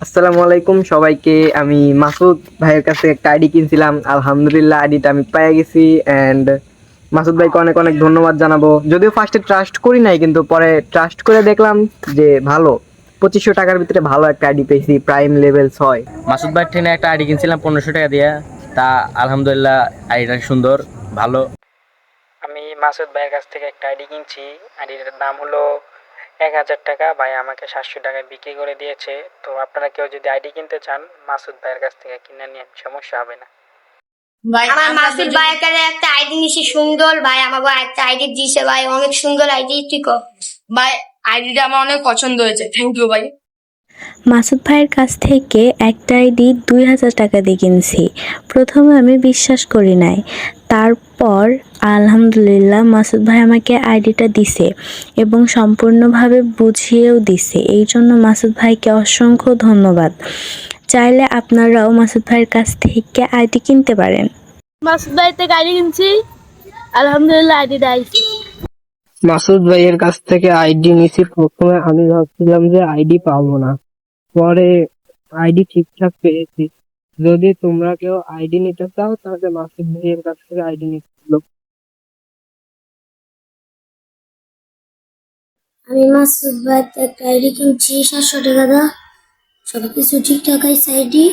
আসসালামু আলাইকুম সবাইকে। আমি মাসুদ ভাইয়ের কাছে একটা আইডি কিনছিলাম, আলহামদুলিল্লাহ আইডিটা আমি পেয়ে গেছি। অ্যান্ড মাসুদ ভাইকে অনেক অনেক ধন্যবাদ জানাবো। যদিও ফার্স্টে ট্রাস্ট করি নাই, কিন্তু পরে ট্রাস্ট করে দেখলাম যে ভালো, 2500 টাকার ভিতরে ভালো একটা আইডি পেয়েছি, প্রাইম লেভেল 6। মাসুদ ভাই ট্রেনে একটা আইডি কিনছিলাম 1500 টাকা দিয়ে। তা আলহামদুলিল্লাহ আইডিটা সুন্দর, ভালো। আমি মাসুদ ভাইয়ের কাছ থেকে একটা আইডি কিনছি। আইডিটার দাম হলো 1000 টাকা। ভাই আমাকে 700 টাকায় বিক্রি করে দিয়েছে। তো আপনারা কেউ যদি আইডি কিনতে চান, মাসুদ ভাইয়ের কাছ থেকে কিনে নিন, সমস্যা হবে না। ভাই আমার মাসুদ ভাইয়ের কাছে একটা আইডি নিছি সুন্দর। ভাই আমাকে একটা আইডি দিছে, ভাই অনেক সুন্দর আইডি। ঠিক ভাই, আইডিটা আমার অনেক পছন্দ হয়েছে, থ্যাংক ইউ ভাই। মাসুদ ভাইয়ের কাছ থেকে একটা আইডি 2000 টাকা দিয়ে কিনছি। প্রথমে আমি বিশ্বাস করি নাই, তারপর আলহামদুলিল্লাহ মাসুদ ভাই আমাকে আইডিটা দিছে এবং সম্পূর্ণভাবে বুঝিয়েও দিছে। এই জন্য মাসুদ ভাইকে অসংখ্য ধন্যবাদ। চাইলে আপনারাও মাসুদ ভাইয়ের কাছ থেকে আইডি কিনতে পারেন। মাসুদ ভাই থেকে আইডি কিনছি, আলহামদুলিল্লাহ আইডিটা আইছি। মাসুদ ভাইয়ের কাছ থেকে আইডি নিছি। প্রথমে আমি ভাবছিলাম যে আইডি পাবো না, পরে আইডি ঠিকঠাক পেয়েছি। যদি তোমরা কেউ আইডি নিতে চাও, তাহলে মাসুদ ভাইয়ের কাছ থেকে আইডি নিতে পারো। আমি মাসুদ ভাই একটা আইডি কিনছি 700 টাকা দা, সবকিছু ঠিকঠাক আছে আইডি।